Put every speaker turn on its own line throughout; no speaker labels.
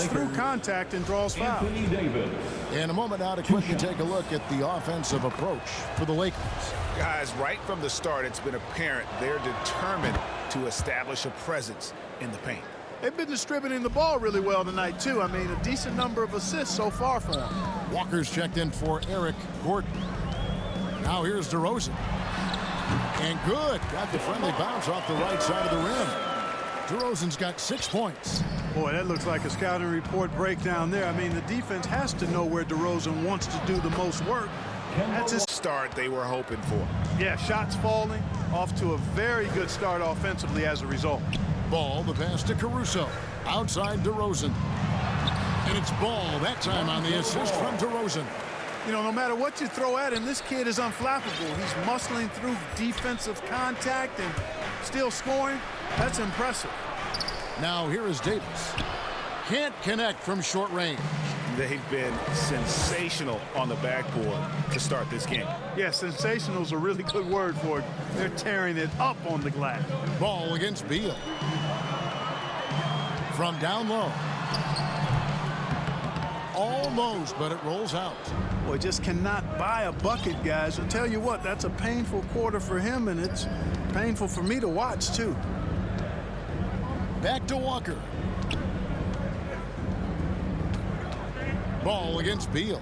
through contact and draws foul.
In a moment now to quickly take a look at the offensive approach for the Lakers.
Guys, right from the start, it's been apparent they're determined to establish a presence in the paint.
They've been distributing the ball really well tonight, too. I mean, a decent number of assists so far for them.
Walker's checked in for Eric Gordon. Now here's DeRozan. And good. Got the friendly bounce off the right side of the rim. DeRozan's got 6 points.
Boy, that looks like a scouting report breakdown there. I mean, the defense has to know where DeRozan wants to do the most work.
That's his start they were hoping for.
Yeah, shots falling. Off to a very good start offensively as a result.
Ball, the pass to Caruso. Outside DeRozan. And it's Ball that time on the assist from DeRozan.
You know, no matter what you throw at him, this kid is unflappable. He's muscling through defensive contact and still scoring. That's impressive.
Now here is Davis. Can't connect from short range.
They've been sensational on the backboard to start this game.
Yeah, sensational is a really good word for it. They're tearing it up on the glass.
Ball against Beal. From down low. Almost, but it rolls out.
Boy, just cannot buy a bucket, guys. I'll tell you what, that's a painful quarter for him, and it's painful for me to watch, too.
Back to Walker. Ball against Beal.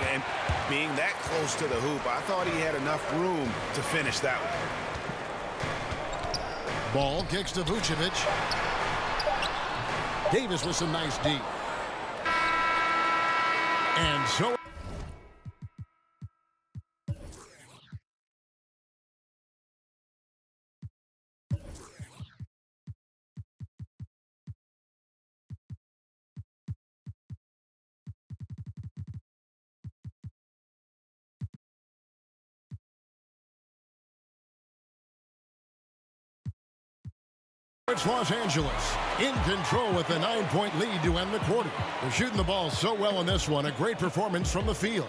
And being that close to the hoop, I thought he had enough room to finish that one.
Ball kicks to Vucevic. Davis with some nice D. And so it's Los Angeles in control with a 9-point lead to end the quarter. They're shooting the ball so well in this one. A great performance from the field.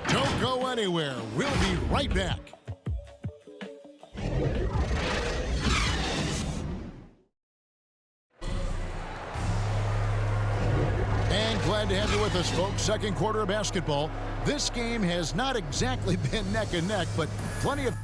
Don't go anywhere. We'll be right back. And glad to have you with us, folks. Second quarter of basketball. This game has not exactly been neck and neck, but plenty of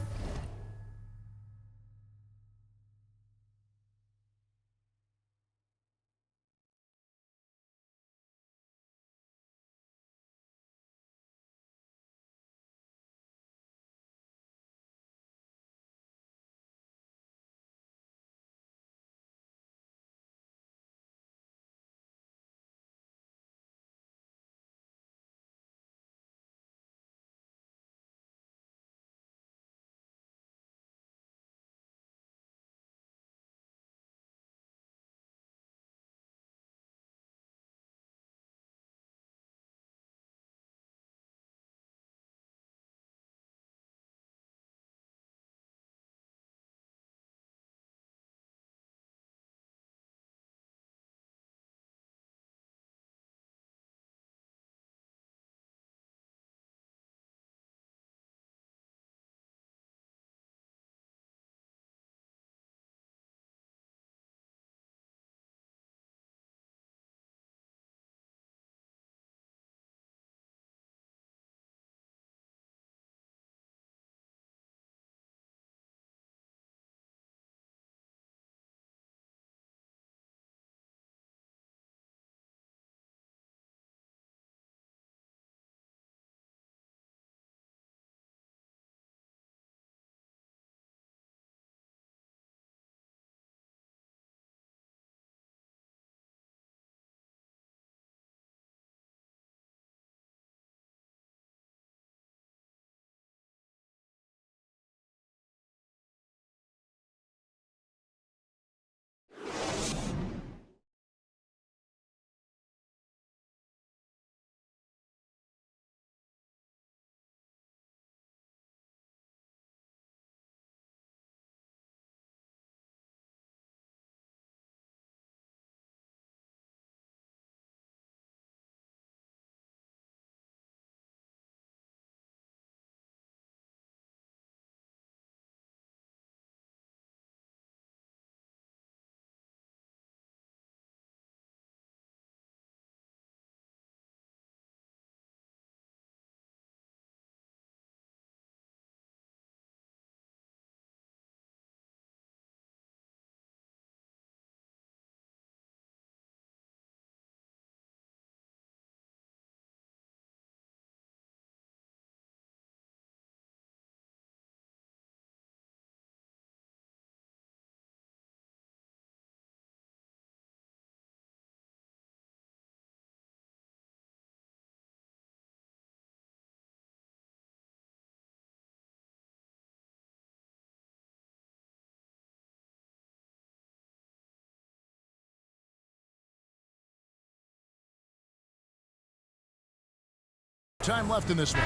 Time left in this one.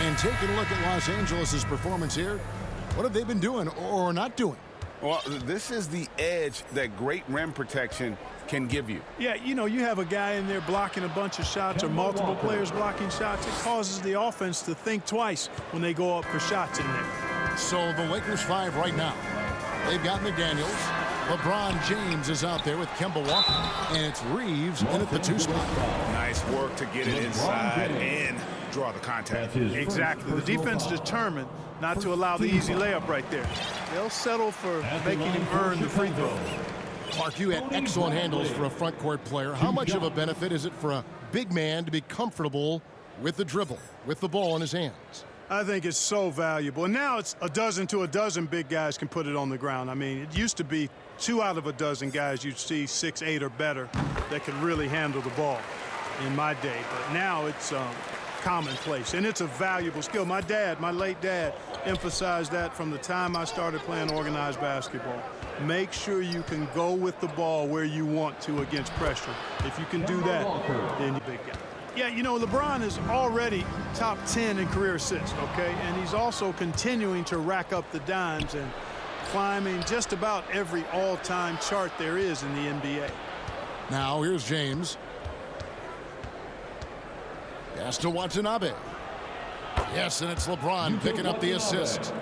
And taking a look at Los Angeles' performance here, what have they been doing or not doing?
Well, this is the edge that great rim protection can give you.
Yeah, you know, you have a guy in there blocking a bunch of shots or multiple players blocking shots. It causes the offense to think twice when they go up for shots in there.
So the Lakers 5 right now. They've got McDaniels. LeBron James is out there with Kemba Walker. And it's Reeves in at the 2 spot.
Nice work to get it inside and draw the contact.
Exactly. The defense determined not to allow the easy layup right there. They'll settle for making him earn the free throw.
Mark, you had excellent handles for a front court player. How much of a benefit is it for a big man to be comfortable with the dribble, with the ball in his hands?
I think it's so valuable. And now it's a dozen to a dozen big guys can put it on the ground. I mean, it used to be 2 out of a dozen guys you'd see 6, 8 or better that could really handle the ball in my day. But now it's commonplace, and it's a valuable skill. My dad, my late dad, emphasized that from the time I started playing organized basketball. Make sure you can go with the ball where you want to against pressure. If you can do that, then you're a big guy. Yeah, you know, LeBron is already top 10 in career assists, okay? And he's also continuing to rack up the dimes and climbing just about every all-time chart there is in the NBA.
Now, here's James. Pass to Watanabe. Yes, and it's LeBron picking up the assist.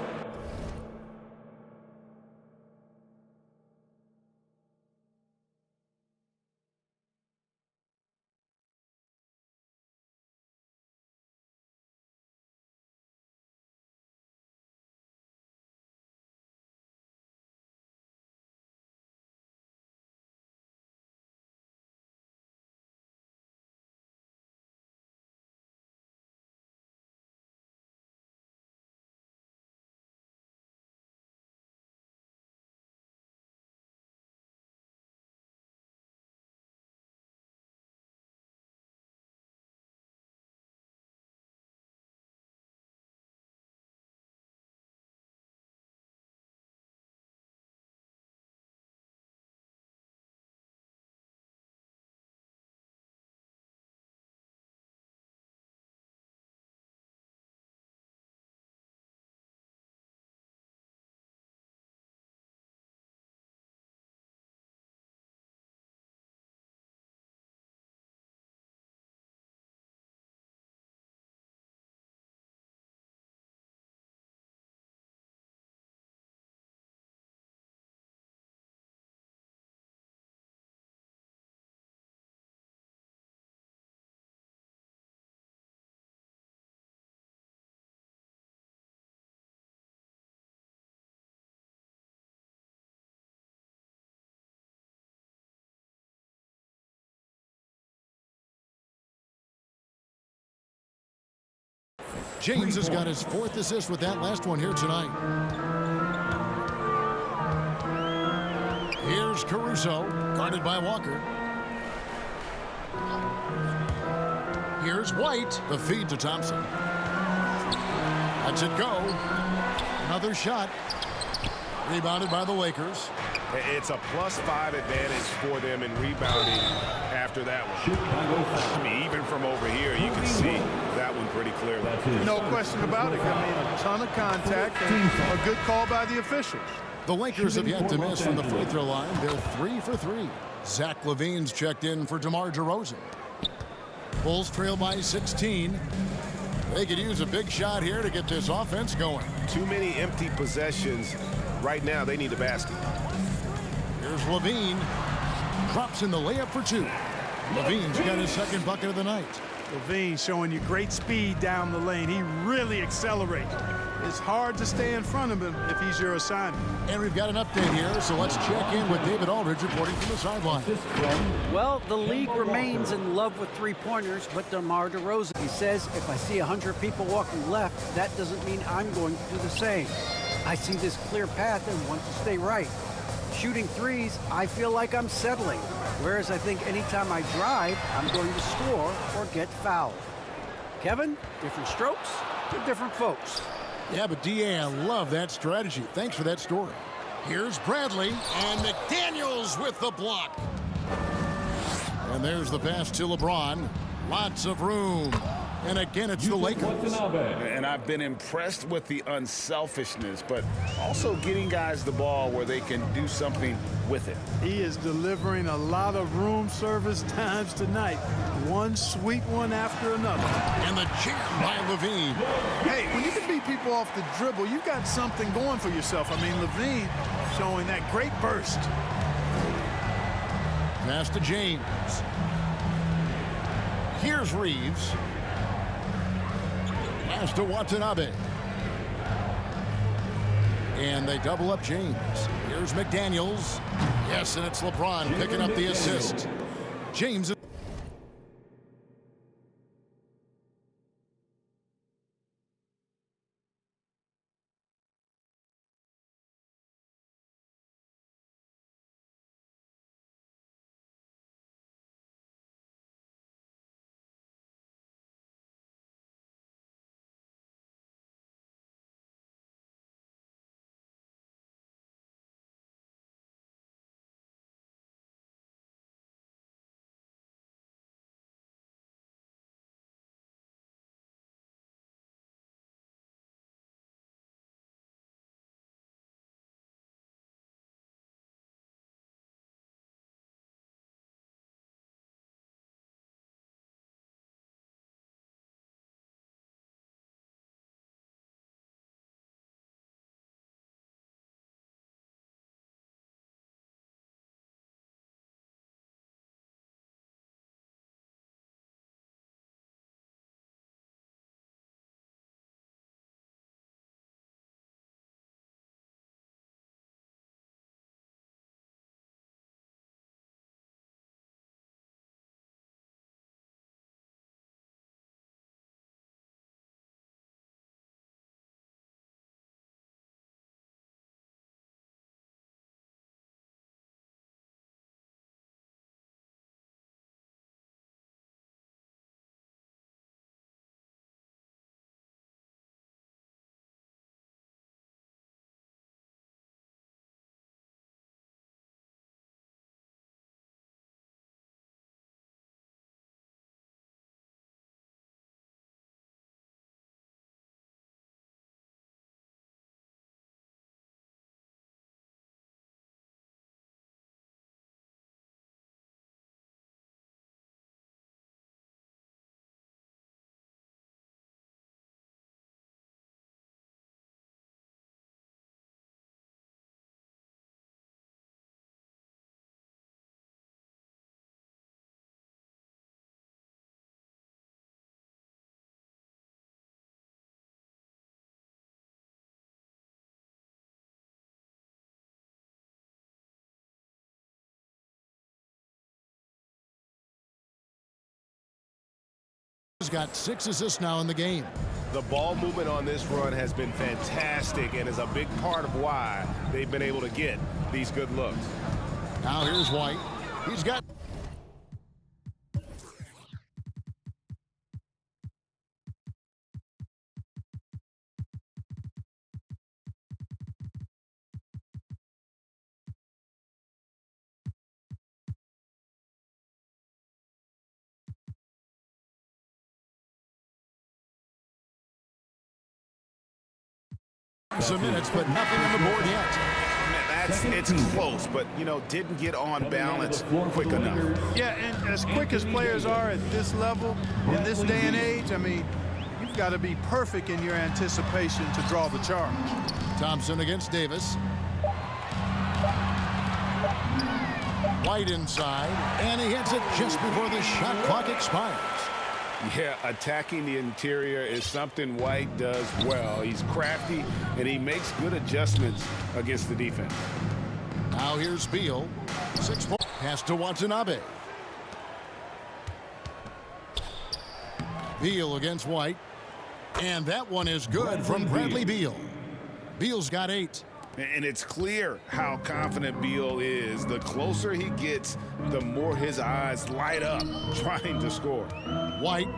James has got his 4th assist with that last one here tonight. Here's Caruso, guarded by Walker. Here's White, the feed to Thompson. Lets it go. Another shot. Rebounded by the Lakers.
It's a +5 advantage for them in rebounding after that one. I mean, even from over here, you can see that one pretty clearly.
No question about it. I mean, a ton of contact and a good call by the officials.
The Lakers have yet to miss from the free throw line. They're 3 for 3. Zach LaVine's checked in for DeMar DeRozan. Bulls trail by 16. They could use a big shot here to get this offense going.
Too many empty possessions. Right now, they need a basket.
Here's LaVine. Drops in the layup for 2. LaVine's got his 2nd bucket of the night.
LaVine showing you great speed down the lane. He really accelerates. It's hard to stay in front of him if he's your assignment.
And we've got an update here, so let's check in with David Aldridge reporting from the sideline.
Well, the league remains in love with three-pointers, but DeMar DeRozan, he says, if I see 100 people walking left, that doesn't mean I'm going to do the same. I see this clear path and want to stay right. Shooting threes, I feel like I'm settling, whereas I think anytime I drive, I'm going to score or get fouled. Kevin, different strokes for different folks.
Yeah, but D.A., I love that strategy. Thanks for that story. Here's Bradley, and McDaniels with the block. And there's the pass to LeBron. Lots of room. And again, it's the Lakers.
And I've been impressed with the unselfishness, but also getting guys the ball where they can do something with it.
He is delivering a lot of room service times tonight. One sweet one after another.
And the jam by Levine.
Hey, when you can beat people off the dribble, you got something going for yourself. I mean, Levine showing that great burst.
Pass to James. Here's Reeves. Pass to Watanabe. And they double up James. Here's McDaniels. Yes, and it's LeBron picking up the assist. James. Has got 6 assists now in the game.
The ball movement on this run has been fantastic and is a big part of why they've been able to get these good looks.
Now here's White. He's got some minutes, but nothing on the board yet.
It's close, but, you know, didn't get on balance quick enough.
Yeah, and as quick as players are at this level, in this day and age, I mean, you've got to be perfect in your anticipation to draw the charge.
Thompson against Davis. White inside, and he hits it just before the shot clock expires.
Yeah, attacking the interior is something White does well. He's crafty, and he makes good adjustments against the defense.
Now here's Beal. 6 points. Pass to Watanabe. Beal against White. And that one is good from Bradley Beal. Beal's got 8.
And it's clear how confident Beal is. The closer he gets, the more his eyes light up trying to score.
White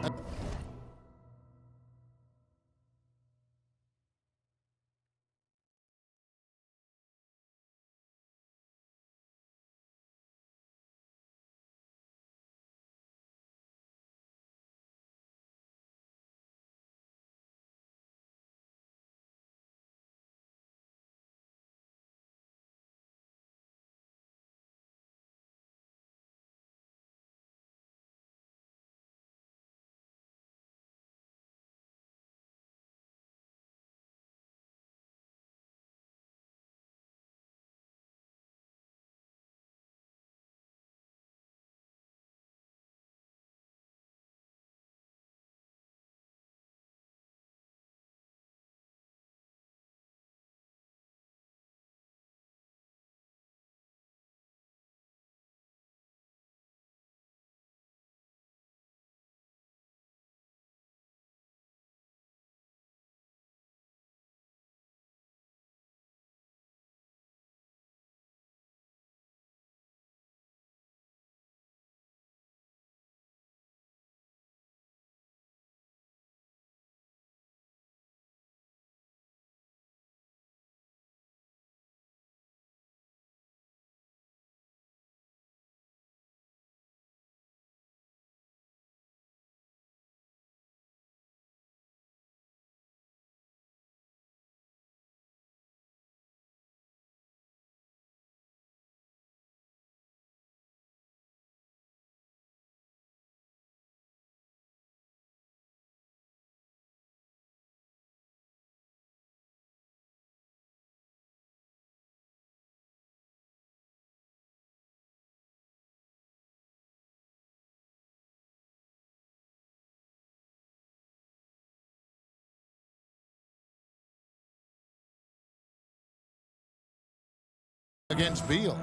against Beal.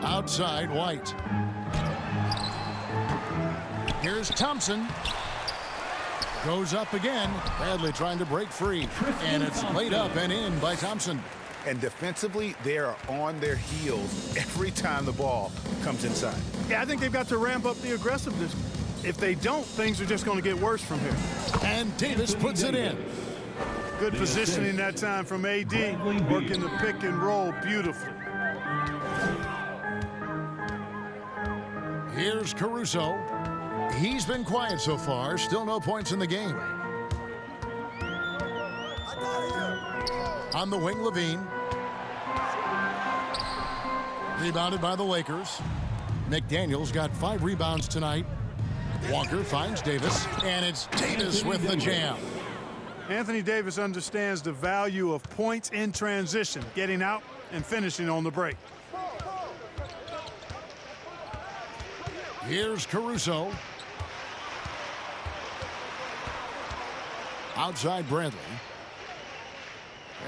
Outside, White. Here's Thompson. Goes up again. Bradley trying to break free. And it's laid up and in by Thompson.
And defensively, they are on their heels every time the ball comes inside.
Yeah, I think they've got to ramp up the aggressiveness. If they don't, things are just going to get worse from here.
And Davis puts it in.
Good positioning that time from AD, working the pick and roll beautifully.
Here's Caruso. He's been quiet so far. Still no points in the game. On the wing, Levine. Rebounded by the Lakers. McDaniel's got 5 rebounds tonight. Walker finds Davis, and it's Davis with the jam.
Anthony Davis understands the value of points in transition, getting out and finishing on the break.
Here's Caruso. Outside Bradley.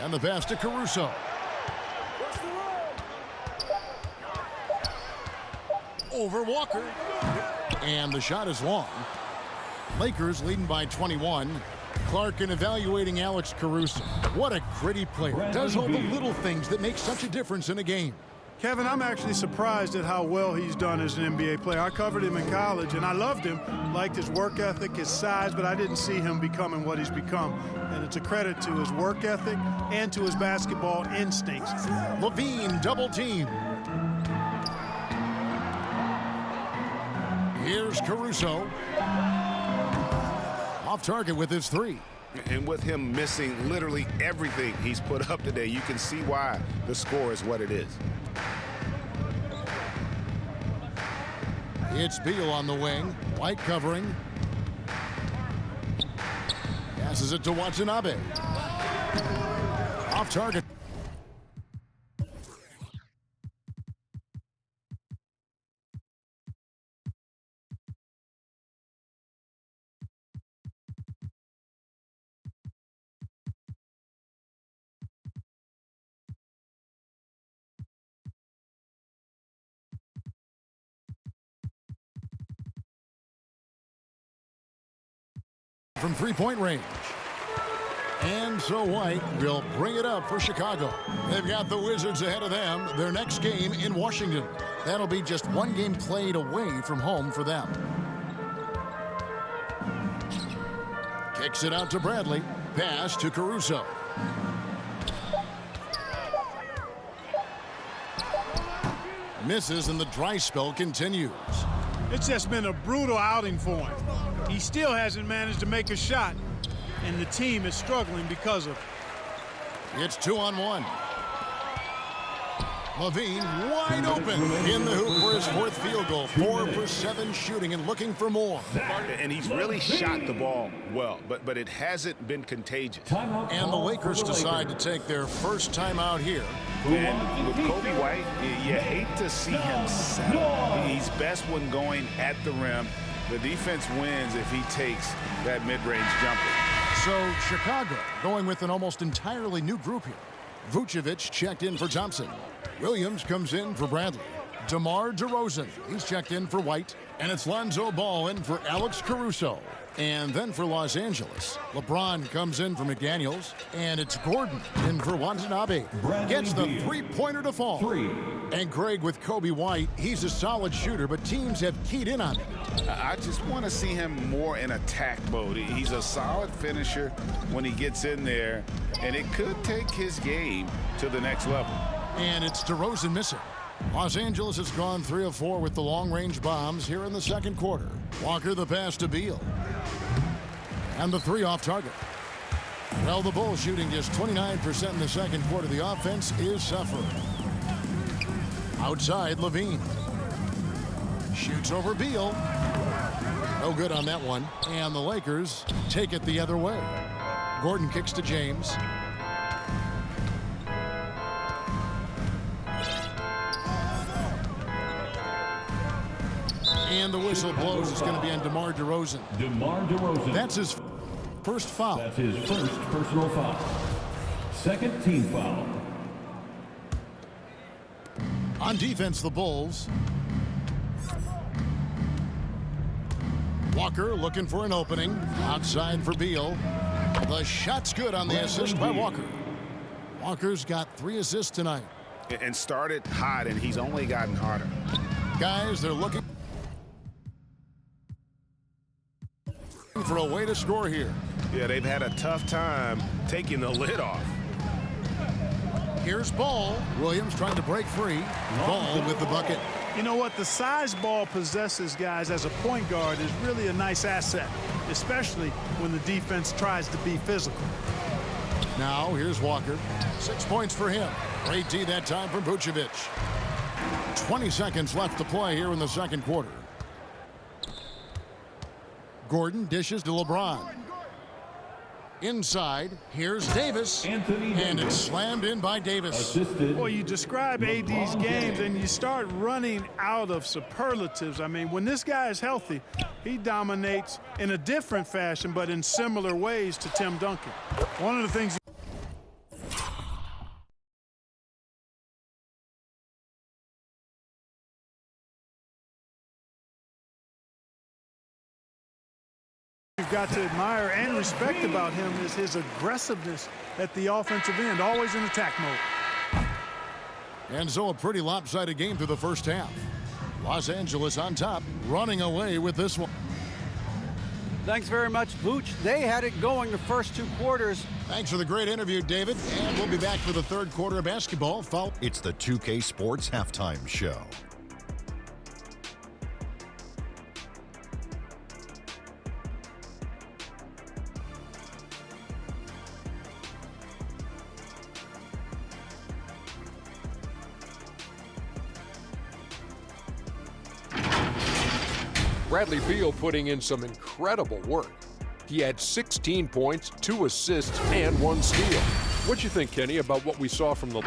And the pass to Caruso. Over Walker. And the shot is long. Lakers leading by 21. Clark evaluating Alex Caruso. What a gritty player. Does all the little things that make such a difference in a game.
Kevin, I'm actually surprised at how well he's done as an NBA player. I covered him in college, and I loved him. Liked his work ethic, his size, but I didn't see him becoming what he's become. And it's a credit to his work ethic and to his basketball instincts.
Levine double team. Here's Caruso. Off target with his 3.
And with him missing literally everything he's put up today, you can see why the score is what it is.
It's Beal on the wing. White covering. Passes it to Watanabe. Off target. From 3-point range. And so White will bring it up for Chicago. They've got the Wizards ahead of them. Their next game in Washington. That'll be just 1 game played away from home for them. Kicks it out to Bradley. Pass to Caruso. Misses and the dry spell continues.
It's just been a brutal outing for him. He still hasn't managed to make a shot, and the team is struggling because of it.
It's 2-on-1. Levine wide open in the hoop for his 4th field goal. 4 for 7 shooting and looking for more.
And he's really shot the ball well, but it hasn't been contagious.
And the Lakers decide to take their first timeout here.
And with Kobe White, you hate to see him settle. He's best when going at the rim. The defense wins if he takes that mid-range jumper.
So Chicago going with an almost entirely new group here. Vucevic checked in for Thompson. Williams comes in for Bradley. DeMar DeRozan, he's checked in for White. And it's Lonzo Ball in for Alex Caruso. And then for Los Angeles, LeBron comes in for McDaniels. And it's Gordon in for Watanabe. Gets the 3-pointer to fall. And Greg with Kobe White, he's a solid shooter, but teams have keyed in on it.
I just want to see him more in attack mode. He's a solid finisher when he gets in there, and it could take his game to the next level.
And it's DeRozan missing. Los Angeles has gone 3 of 4 with the long-range bombs here in the second quarter. Walker the pass to Beal. And the 3 off target. Well, the Bulls shooting just 29% in the second quarter. The offense is suffering. Outside, Levine. Shoots over Beal. No good on that one. And the Lakers take it the other way. Gordon kicks to James. And the whistle blows. It's going to be on DeMar DeRozan.
DeMar DeRozan.
That's his first foul.
That's his first personal foul. Second team foul.
On defense, the Bulls. Walker looking for an opening. Outside for Beal. The shot's good on the assist by Walker. Walker's got 3 assists tonight.
And started hot, and he's only gotten hotter.
Guys, they're looking for a way to score here.
Yeah, they've had a tough time taking the lid off.
Here's Ball. Williams trying to break free. Ball with the bucket.
You know what? The size Ball possesses, guys, as a point guard is really a nice asset, especially when the defense tries to be physical.
Now, here's Walker. 6 points for him. Great D that time from Vucevic. 20 seconds left to play here in the second quarter. Gordon dishes to LeBron. Inside, here's Davis. And it's slammed in by Davis.
Well, you describe AD's games and you start running out of superlatives. I mean, when this guy is healthy, he dominates in a different fashion, but in similar ways to Tim Duncan. One of the things you've got to admire and respect about him is his aggressiveness at the offensive end, always in attack mode.
And so a pretty lopsided game through the first half. Los Angeles on top, running away with this one.
Thanks very much, Vooch. They had it going the first 2 quarters.
Thanks for the great interview, David. And we'll be back for the third quarter of basketball.
It's the 2K Sports Halftime Show.
Bradley Beal putting in some incredible work. He had 16 points, 2 assists, and 1 steal. What'd you think, Kenny, about what we saw from the...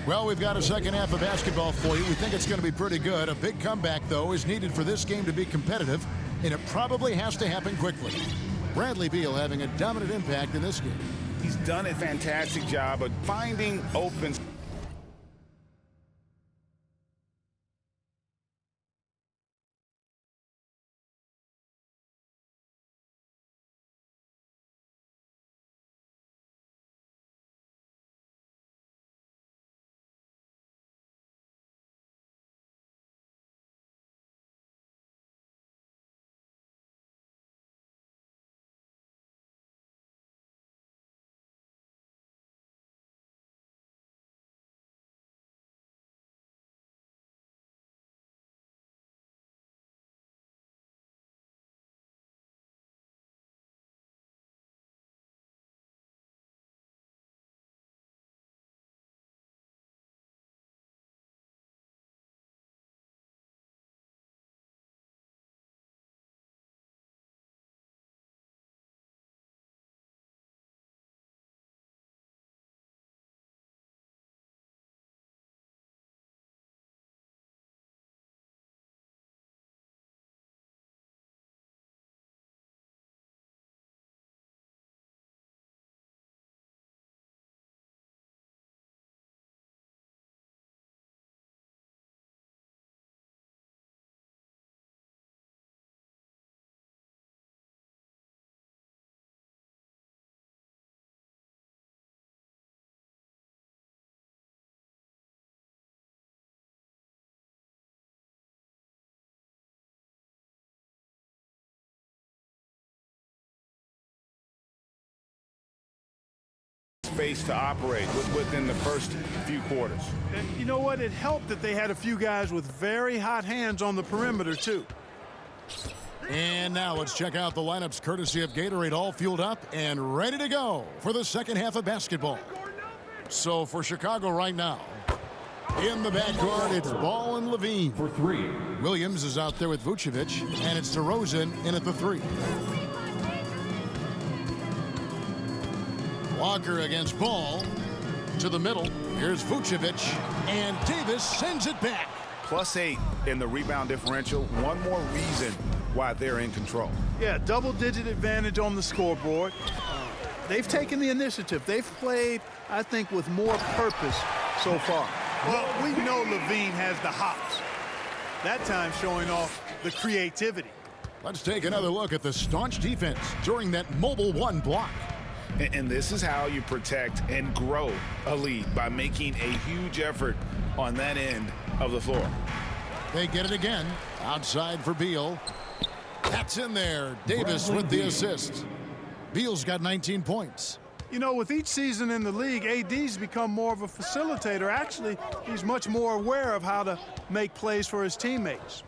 Well, we've got a second half of basketball for you. We think it's going to be pretty good. A big comeback, though, is needed for this game to be competitive, and it probably has to happen quickly. Bradley Beal having a dominant impact in this game.
He's done a fantastic job of finding open. Space to operate within the first few quarters.
And you know what? It helped that they had a few guys with very hot hands on the perimeter, too.
And now let's check out the lineups courtesy of Gatorade, all fueled up and ready to go for the second half of basketball. So for Chicago right now, in the backcourt, it's Ball and Levine.
For 3.
Williams is out there with Vucevic, and it's DeRozan in at the 3. Walker against Ball. To the middle. Here's Vucevic. And Davis sends it back.
+8 in the rebound differential. One more reason why they're in control.
Yeah, double-digit advantage on the scoreboard. They've taken the initiative. They've played, I think, with more purpose so far. Well, we know Levine has the hops. That time showing off the creativity.
Let's take another look at the staunch defense during that mobile one block.
And this is how you protect and grow a lead, by making a huge effort on that end of the floor.
They get it again. Outside for Beal. That's in there. Davis with the assist. Beal's got 19 points.
You know, with each season in the league, AD's become more of a facilitator. Actually, he's much more aware of how to make plays for his teammates.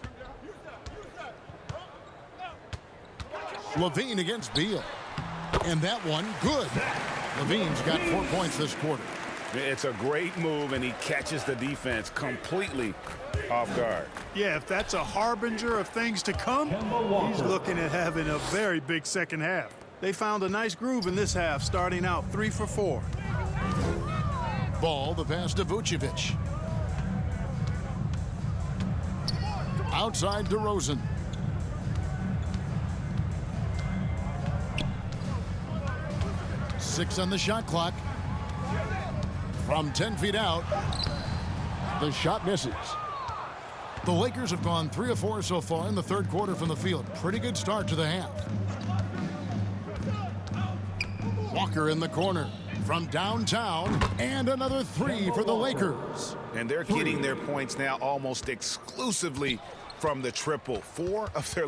Levine against Beal. And that one, good. Levine's got 4 points this quarter.
It's a great move, and he catches the defense completely off guard.
Yeah, if that's a harbinger of things to come, he's looking at having a very big second half. They found a nice groove in this half, starting out 3 for 4.
Ball, the pass to Vucevic. Outside DeRozan. Six on the shot clock. From 10 feet out, the shot misses. The Lakers have gone 3 of 4 so far in the third quarter from the field. Pretty good start to the half. Walker in the corner from downtown, and another 3 for the Lakers.
And they're getting their points now almost exclusively from the triple. 4 of their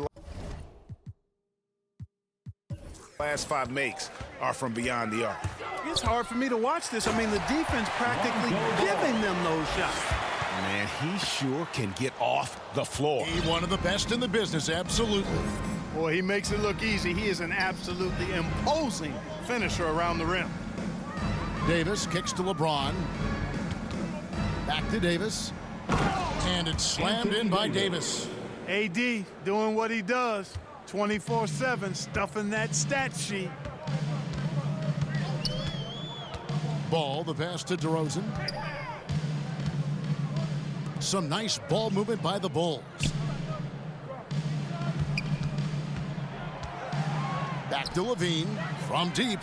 last 5 makes are from beyond the arc.
It's hard for me to watch this. I mean, the defense practically giving them those shots.
Man, he sure can get off the floor.
He's one of the best in the business, absolutely.
Boy, he makes it look easy. He is an absolutely imposing finisher around the rim.
Davis kicks to LeBron. Back to Davis. And it's slammed in by Davis.
AD doing what he does. 24/7, stuffing that stat sheet.
Ball, the pass to DeRozan. Some nice ball movement by the Bulls. Back to Levine from deep.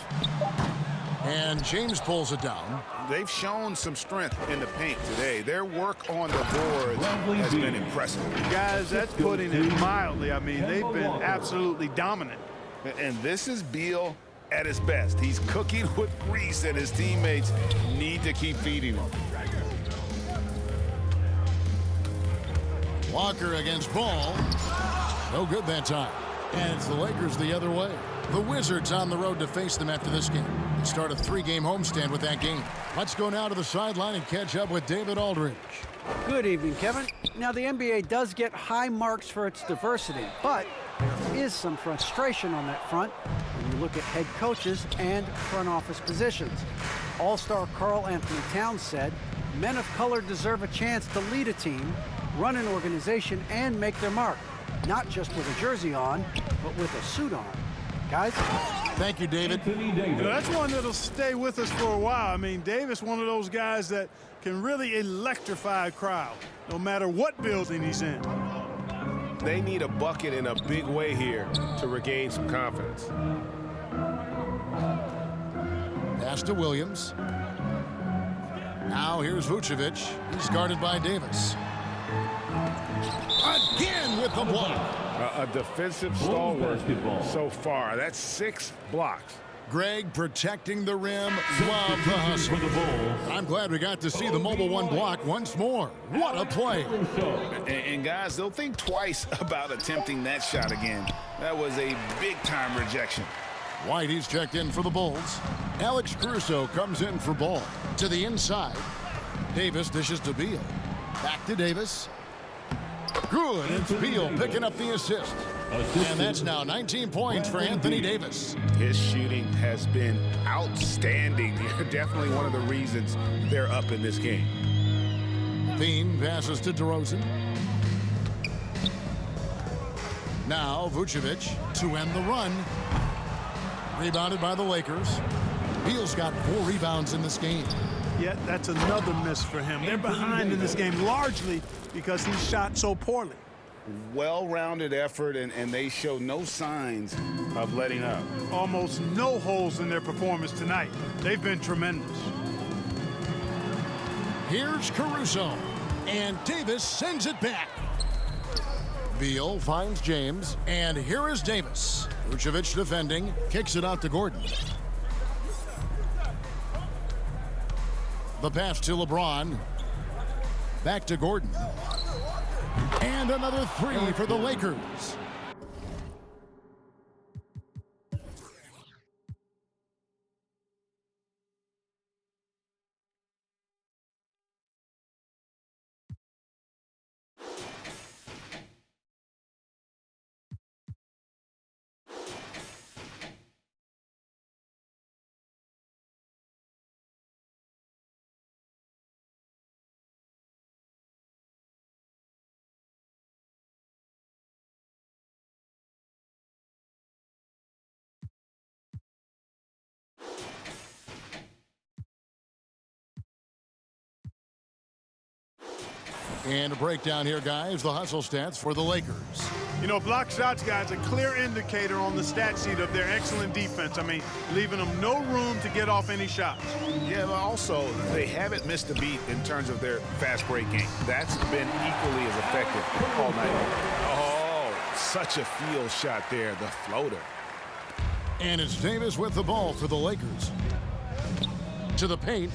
And James pulls it down.
They've shown some strength in the paint today. Their work on the boards has been impressive.
Guys, that's putting it mildly. I mean, they've been absolutely dominant.
And this is Beal at his best. He's cooking with grease, and his teammates need to keep feeding him.
Walker against Ball. No good that time. And it's the Lakers the other way. The Wizards on the road to face them after this game. They start a 3-game homestand with that game. Let's go now to the sideline and catch up with David Aldridge.
Good evening, Kevin. Now, the NBA does get high marks for its diversity, but there is some frustration on that front when you look at head coaches and front office positions. All-star Karl Anthony Towns said, men of color deserve a chance to lead a team, run an organization, and make their mark. Not just with a jersey on, but with a suit on. Guys?
Thank you, David.
That's one that'll stay with us for a while. I mean, Davis, one of those guys that can really electrify a crowd, no matter what building he's in.
They need a bucket in a big way here to regain some confidence.
Pass to Williams. Now here's Vucevic. He's guarded by Davis. Again with the block.
A defensive stalwart so far. That's 6 blocks.
Greg protecting the rim. Love the hustle. I'm glad we got to see the mobile one block once more. What a play.
And guys, they'll think twice about attempting that shot again. That was a big-time rejection.
Whitey's checked in for the Bulls. Alex Caruso comes in for Ball. To the inside. Davis dishes to Beal. Back to Davis. Good. It's Beal picking up the assist. And that's now 19 points for Anthony Davis.
His shooting has been outstanding. Definitely one of the reasons they're up in this game.
Bean passes to DeRozan. Now Vucevic to end the run. Rebounded by the Lakers. Beal's got 4 rebounds in this game.
yet that's another miss for him. They're behind in this game largely because he shot so poorly.
Well-rounded effort, and they show no signs of letting up.
Almost no holes in their performance tonight. They've been tremendous.
Here's Caruso, and Davis sends it back. Beal finds James, and here is Davis. Vucevic defending, kicks it out to Gordon. The pass to LeBron. Back to Gordon. And another three for the Lakers. And a breakdown here, guys. The hustle stats for the Lakers.
You know, block shots, guys, a clear indicator on the stat sheet of their excellent defense. I mean, leaving them no room to get off any shots.
Yeah, but also, they haven't missed a beat in terms of their fast break game. That's been equally as effective all night long. Oh, such a field shot there, the floater.
And it's Davis with the ball for the Lakers. To the paint.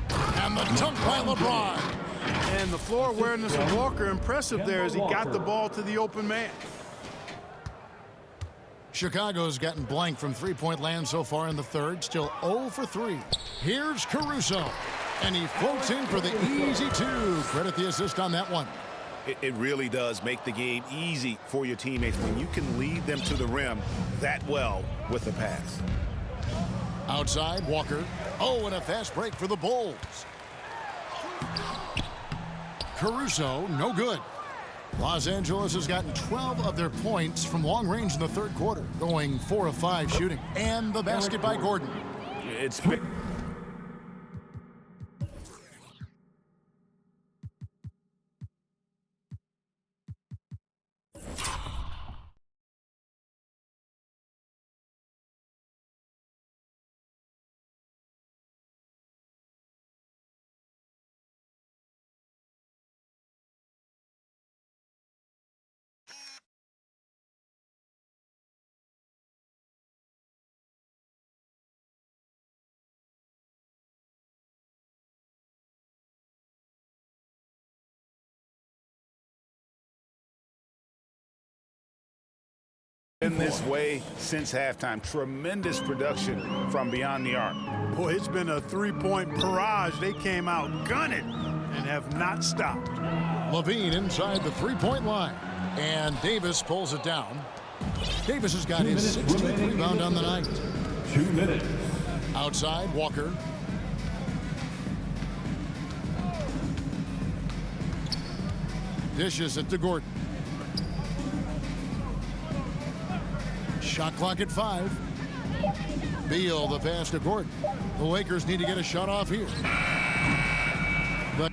And the dunk by LeBron.
And the floor awareness of Walker, impressive there as he got the ball to the open man.
Chicago's gotten blank from three-point land so far in the third. Still 0 for 3. Here's Caruso. And he floats in for the easy two. Credit the assist on that one.
It really does make the game easy for your teammates when you can lead them to the rim that well with the pass.
Outside, Walker. Oh, and a fast break for the Bulls. Caruso, no good. Los Angeles has gotten 12 of their points from long range in the third quarter, going 4 of 5 shooting. And the basket by Gordon.
It's big. In this way since halftime. Tremendous production from beyond the arc.
Boy, it's been a three-point barrage. They came out gunning and have not stopped.
Levine inside the three-point line. And Davis pulls it down. Davis has got his 16th rebound on the night.
2 minutes.
Outside, Walker. Dishes it to Gordon. Shot clock at 5. Beal the pass to Gordon. The Lakers need to get a shot off here. But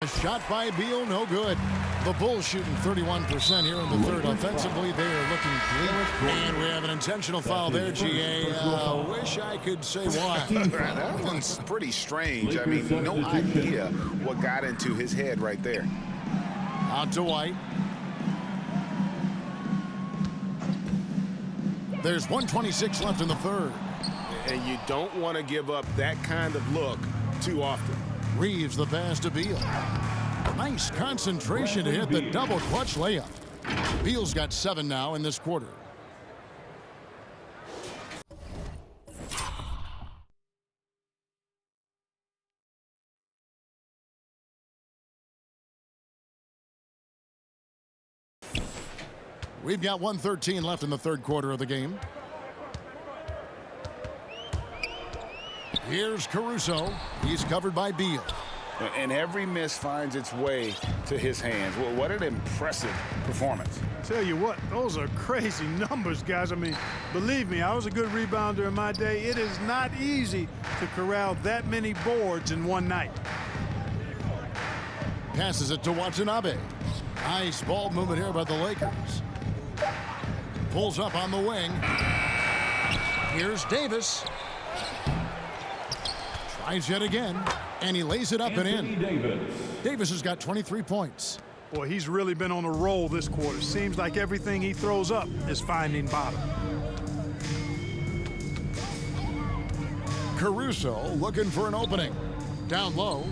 a shot by Beal, no good. The Bulls shooting 31% here in the third. Offensively, they are looking bleak. And we have an intentional foul there, GA. Wish I could say why.
That one's pretty strange. I mean, no idea what got into his head right there.
Out to White. There's 1:26 left in the third.
And you don't want to give up that kind of look too often.
Reeves the pass to Beal. Nice concentration to hit the double clutch layup. Beal's got 7 now in this quarter. We've got 1:13 left in the third quarter of the game. Here's Caruso. He's covered by Beal.
And every miss finds its way to his hands. Well, what an impressive performance.
Tell you what, those are crazy numbers, guys. I mean, believe me, I was a good rebounder in my day. It is not easy to corral that many boards in one night.
Passes it to Watanabe. Nice ball movement here by the Lakers. Pulls up on the wing. Here's Davis. Tries yet again, and he lays it up and in. Davis has got 23 points.
Boy, he's really been on a roll this quarter. Seems like everything he throws up is finding bottom.
Caruso looking for an opening. Down low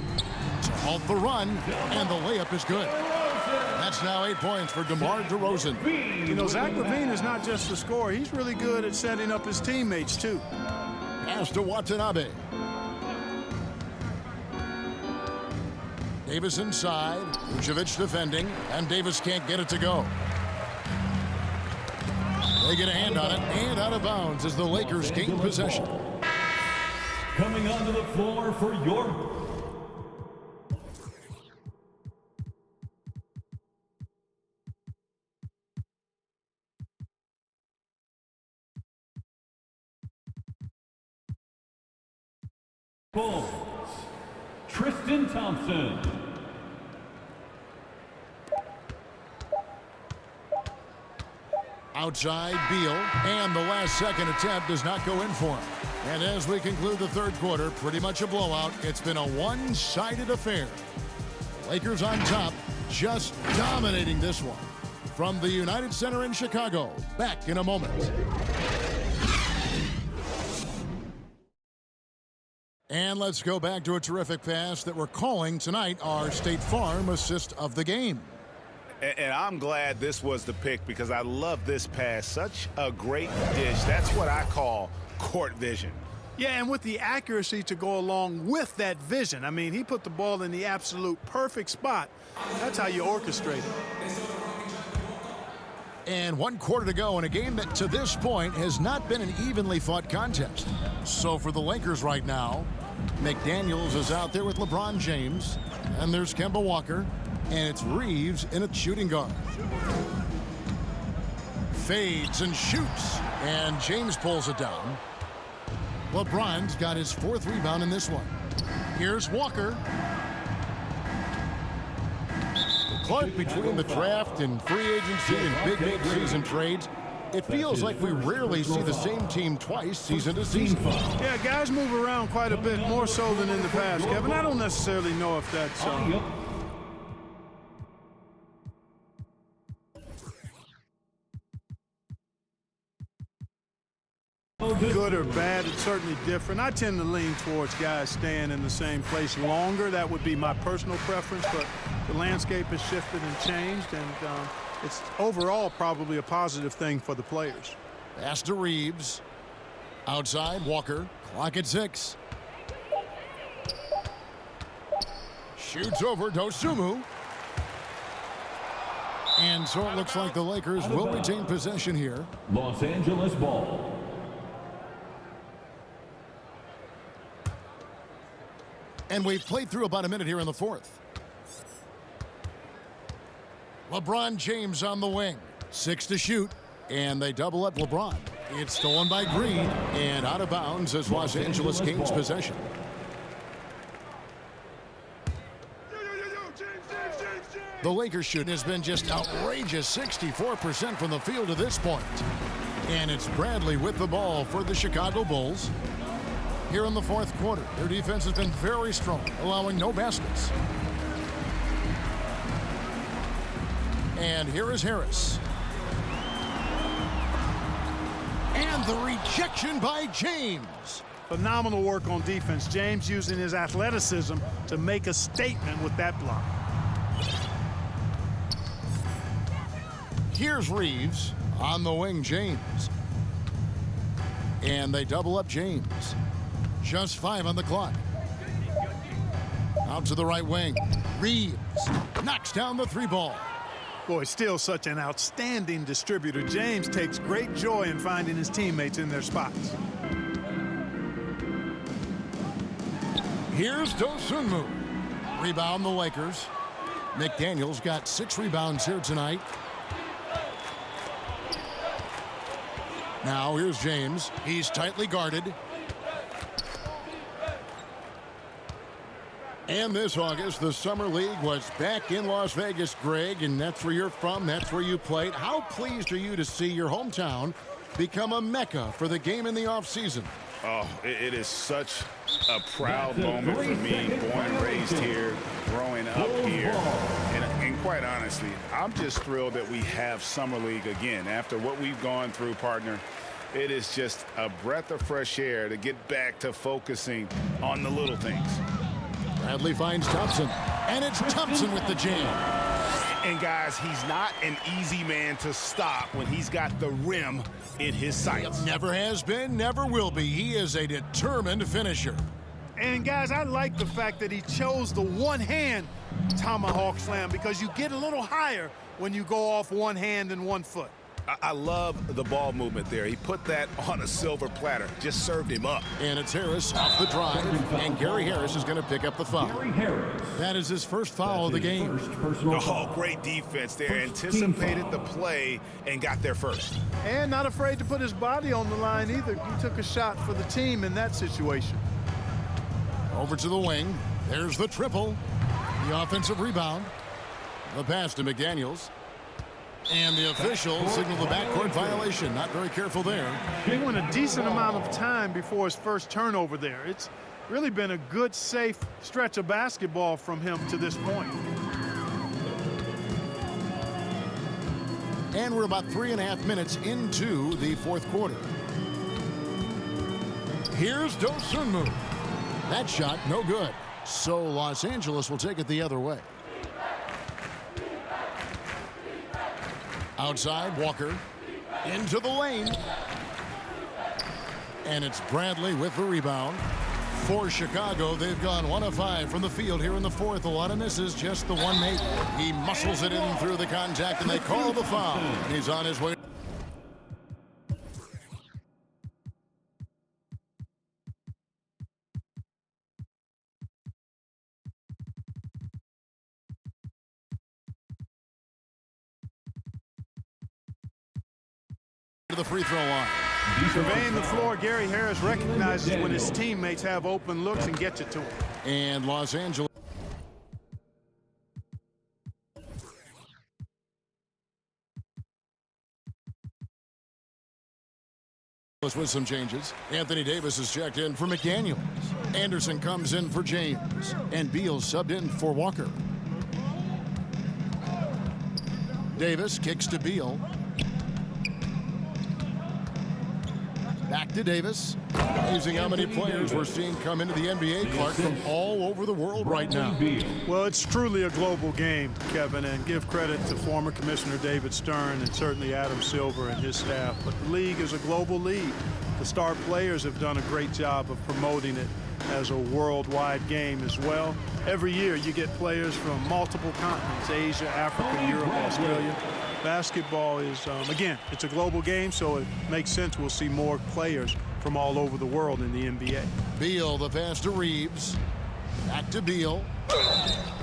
to halt the run, and the layup is good. That's now 8 points for DeMar DeRozan.
You know, Zach LaVine is not just a scorer. He's really good at setting up his teammates, too.
Pass to Watanabe. Davis inside. Vucevic defending, and Davis can't get it to go. They get a hand on it, and out of bounds as the Lakers gain possession.
Coming onto the floor for your... Bulls, Tristan Thompson.
Outside, Beal, and the last second attempt does not go in for him. And as we conclude the third quarter, pretty much a blowout. It's been a one-sided affair. Lakers on top, just dominating this one. From the United Center in Chicago, back in a moment. And let's go back to a terrific pass that we're calling tonight our State Farm assist of the game.
And I'm glad this was the pick because I love this pass. Such a great dish. That's what I call court vision.
Yeah, and with the accuracy to go along with that vision. I mean, he put the ball in the absolute perfect spot. That's how you orchestrate it.
And 1 quarter to go in a game that to this point has not been an evenly fought contest. So for the Lakers right now, McDaniels is out there with LeBron James, and there's Kemba Walker, and it's Reeves in a shooting guard. Fades and shoots, and James pulls it down. LeBron's got his 4th rebound in this one. Here's Walker. Clark, between the draft and free agency and big mid-season trades, it feels like we rarely see the same team twice season to season.
Yeah, guys move around quite a bit, more so than in the past, Kevin. I don't necessarily know if that's good or bad. It's certainly different. I tend to lean towards guys staying in the same place longer. That would be my personal preference, but the landscape has shifted and changed, and it's overall probably a positive thing for the players.
Pass to Reeves. Outside, Walker. Clock at 6. Shoots over Dosunmu. And so it looks like the Lakers will retain possession here.
Los Angeles ball.
And we've played through about a minute here in the 4th. LeBron James on the wing. 6 to shoot. And they double up LeBron. It's stolen by Green. And out of bounds as Los Angeles gains possession. The Lakers shooting has been just outrageous. 64% from the field to this point. And it's Bradley with the ball for the Chicago Bulls. Here in the 4th quarter, their defense has been very strong, allowing no baskets. And here is Harris. And the rejection by James.
Phenomenal work on defense. James using his athleticism to make a statement with that block.
Here's Reeves on the wing, James. And they double up James. Just 5 on the clock. Out to the right wing. Reeves knocks down the 3 ball.
Boy, still such an outstanding distributor. James takes great joy in finding his teammates in their spots.
Here's Dosunmu. Rebound the Lakers. McDaniel's got 6 rebounds here tonight. Now here's James. He's tightly guarded. And this August, the Summer League was back in Las Vegas, Greg, and that's where you're from. That's where you played. How pleased are you to see your hometown become a mecca for the game in the offseason?
Oh, it is such a proud moment for me, born and raised here, growing up here. And quite honestly, I'm just thrilled that we have Summer League again. After what we've gone through, partner, it is just a breath of fresh air to get back to focusing on the little things.
Bradley finds Thompson, and it's Thompson with the jam.
And guys, he's not an easy man to stop when he's got the rim in his sights.
Never has been, never will be. He is a determined finisher.
And guys, I like the fact that he chose the one-hand tomahawk slam because you get a little higher when you go off one hand and 1 foot.
I love the ball movement there. He put that on a silver platter. Just served him up.
And it's Harris off the drive. And Gary Harris is going to pick up the foul. That is his first foul of the game.
Oh, great defense there. Anticipated the play and got there first.
And not afraid to put his body on the line either. He took a shot for the team in that situation.
Over to the wing. There's the triple. The offensive rebound. The pass to McDaniels. And the official signaled the backcourt violation. Not very careful there.
He went a decent amount of time before his first turnover there. It's really been a good, safe stretch of basketball from him to this point.
And we're about 3.5 minutes into the 4th quarter. Here's Dosunmu. That shot, no good. So Los Angeles will take it the other way. Outside, Walker. Into the lane. And it's Bradley with the rebound. For Chicago, they've gone 1 of 5 from the field here in the 4th. A lot of misses, just the one made. He muscles it in through the contact, and they call the foul. He's on his way. To the free throw line.
Surveying the floor, Gary Harris recognizes when his teammates have open looks and gets it to him.
And Los Angeles with some changes. Anthony Davis is checked in for McDaniels. Anderson comes in for James. And Beal subbed in for Walker. Davis kicks to Beal. Back to Davis. Amazing how many players we're seeing come into the NBA, Clark, from all over the world right now.
Well, it's truly a global game, Kevin, and give credit to former Commissioner David Stern and certainly Adam Silver and his staff. But the league is a global league. The star players have done a great job of promoting it as a worldwide game as well. Every year you get players from multiple continents, Asia, Africa, Europe, Australia. Basketball is, again, it's a global game, so it makes sense we'll see more players from all over the world in the NBA.
Beal, the pass to Reeves. Back to Beal.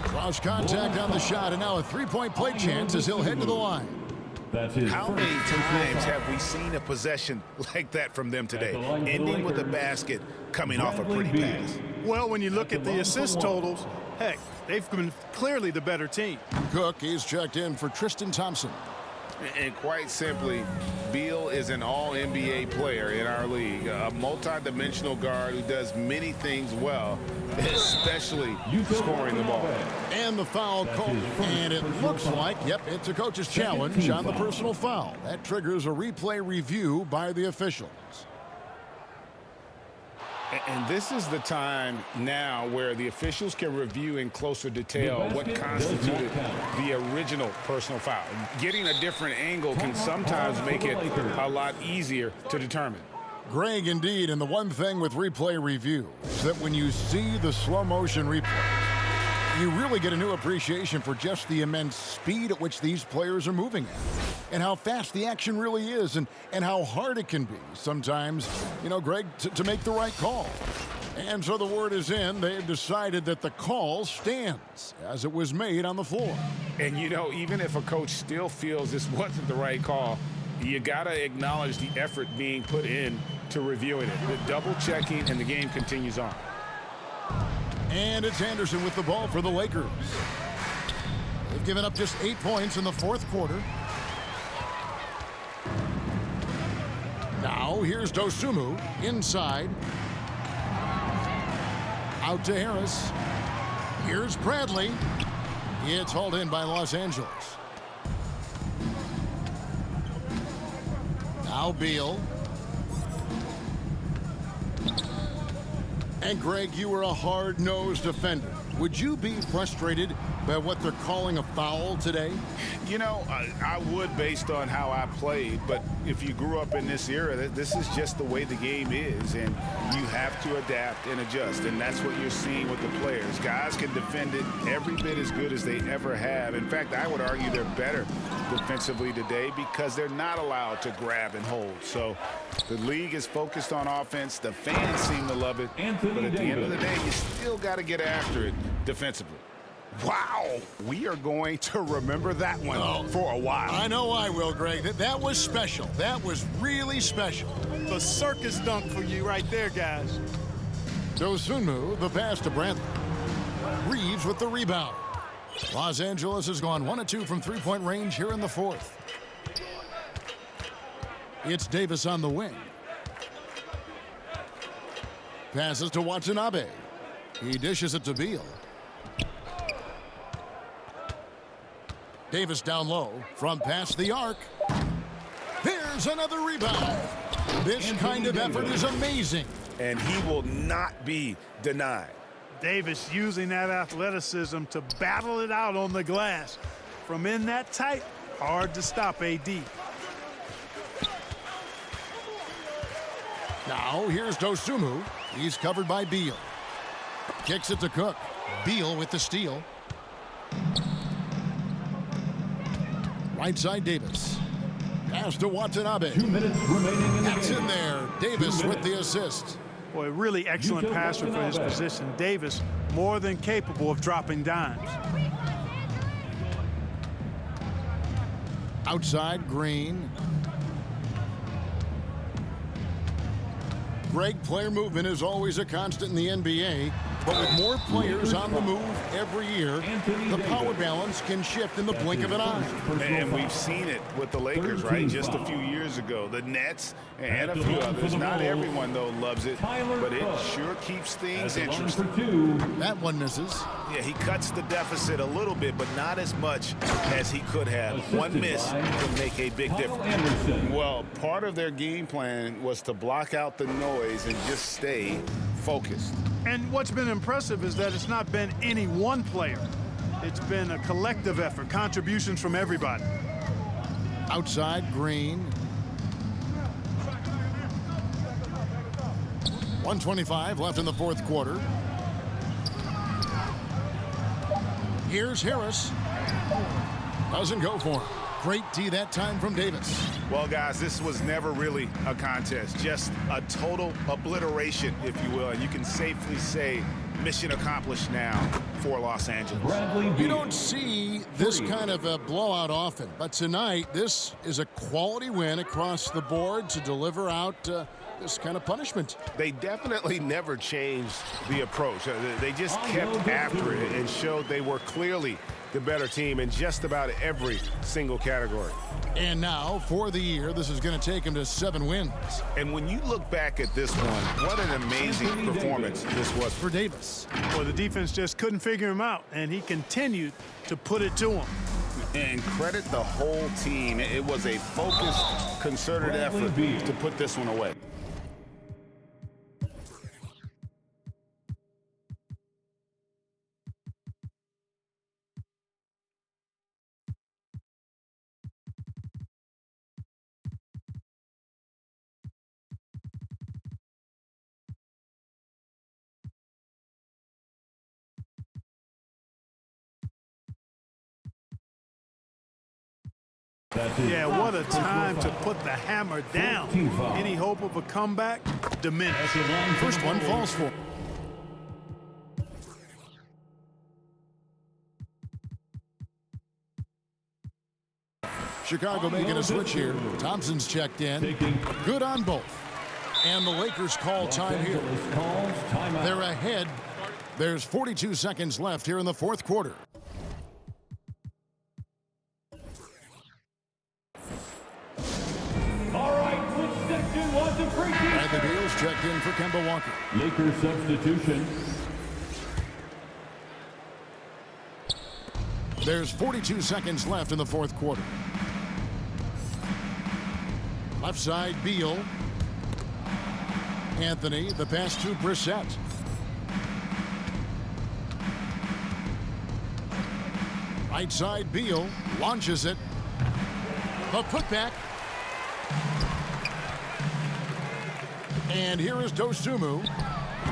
Cross contact on the shot, and now a three-point play chance as he'll head to the line.
How many times have we seen a possession like that from them today, ending with a basket coming off a pretty pass?
Well, when you look at the assist totals, heck, they've been clearly the better team.
Cook, he's checked in for Tristan Thompson.
And quite simply, Beal is an all-NBA player in our league, a multi-dimensional guard who does many things well, especially scoring the ball.
And the foul called, and it looks like, yep, it's a coach's challenge on the personal foul. That triggers a replay review by the officials.
And this is the time now where the officials can review in closer detail what constituted the original personal foul. Getting a different angle can sometimes make it a lot easier to determine.
Greg, indeed, and the one thing with replay review is that when you see the slow motion replay, you really get a new appreciation for just the immense speed at which these players are moving at, and how fast the action really is, and how hard it can be sometimes, Greg, to make the right call. And so the word is in. They've decided that the call stands as it was made on the floor.
And, even if a coach still feels this wasn't the right call, you got to acknowledge the effort being put in to reviewing it. The double checking, and the game continues on.
And it's Anderson with the ball for the Lakers. They've given up just 8 points in the fourth quarter. Now here's Dosunmu inside. Out to Harris. Here's Bradley. It's hauled in by Los Angeles. Now Beal. And Greg, you were a hard-nosed defender. Would you be frustrated by what they're calling a foul today?
I would based on how I played, but if you grew up in this era, this is just the way the game is, and you have to adapt and adjust, and that's what you're seeing with the players. Guys can defend it every bit as good as they ever have. In fact, I would argue they're better defensively today because they're not allowed to grab and hold. So the league is focused on offense. The fans seem to love it, but at the end of the day, you still got to get after it defensively. Wow, we are going to remember that one for a while.
I know I will, Greg. That was special. That was really special.
The circus dunk for you right there, guys.
Dosunmu, the pass to Bradley. Reeves with the rebound. Los Angeles has gone 1 of 2 from three-point range here in the fourth. It's Davis on the wing. Passes to Watanabe. He dishes it to Beal. Davis down low from past the arc. There's another rebound. This kind of effort is amazing.
And he will not be denied.
Davis using that athleticism to battle it out on the glass. From in that tight, hard to stop AD.
Now here's Dosunmu. He's covered by Beal. Kicks it to Cook. Beal with the steal. Right side Davis. Pass to Watanabe.
2 minutes remaining in the
That's
game.
in there. Davis with the assist.
Boy, really excellent passer for his position. Davis more than capable of dropping dimes.
Outside Green. Greg, player movement is always a constant in the NBA, but with more players on the move every year, the power balance can shift in the blink of an eye.
And we've seen it with the Lakers, right? Just a few years ago. The Nets and a few others. Not everyone, though, loves it, but it sure keeps things interesting.
That one misses.
Yeah, he cuts the deficit a little bit, but not as much as he could have. One miss can make a big difference. Well, part of their game plan was to block out the noise and just stay focused.
And what's been impressive is that it's not been any one player. It's been a collective effort, contributions from everybody.
Outside Green. 1:25 left in the fourth quarter. Here's Harris. Doesn't go for him. Great D that time from Davis.
Well, guys, this was never really a contest, just a total obliteration, if you will. And you can safely say mission accomplished now for Los Angeles.
You don't see this kind of a blowout often, but tonight this is a quality win across the board to deliver out this kind of punishment.
They definitely never changed the approach. They just kept after it and showed they were clearly the better team in just about every single category.
And now, for the year, this is going to take him to 7 wins.
And when you look back at this one, what an amazing performance this was
For Davis.
Well, the defense just couldn't figure him out, and he continued to put it to him.
And credit the whole team. It was a focused, concerted effort to put this one away.
Yeah, what a time to put the hammer down. Any hope of a comeback? Diminished.
First one falls for. Chicago making a switch here. Thompson's checked in. Good on both. And the Lakers call time here. They're ahead. There's 42 seconds left here in the fourth quarter.
All right, which section wants a free kick?
Bradley Beal's checked in for Kemba Walker.
Lakers substitution.
There's 42 seconds left in the fourth quarter. Left side, Beal. Anthony, the pass to Brissett. Right side, Beal launches it. The putback. And here is Dosunmu.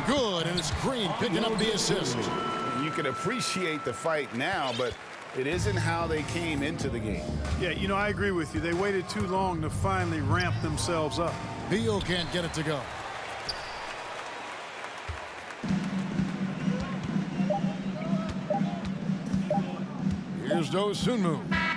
Good, and it's Green picking up the assist.
You can appreciate the fight now, but it isn't how they came into the game.
Yeah, you know, I agree with you. They waited too long to finally ramp themselves up.
Beal can't get it to go. Here's Dosunmu.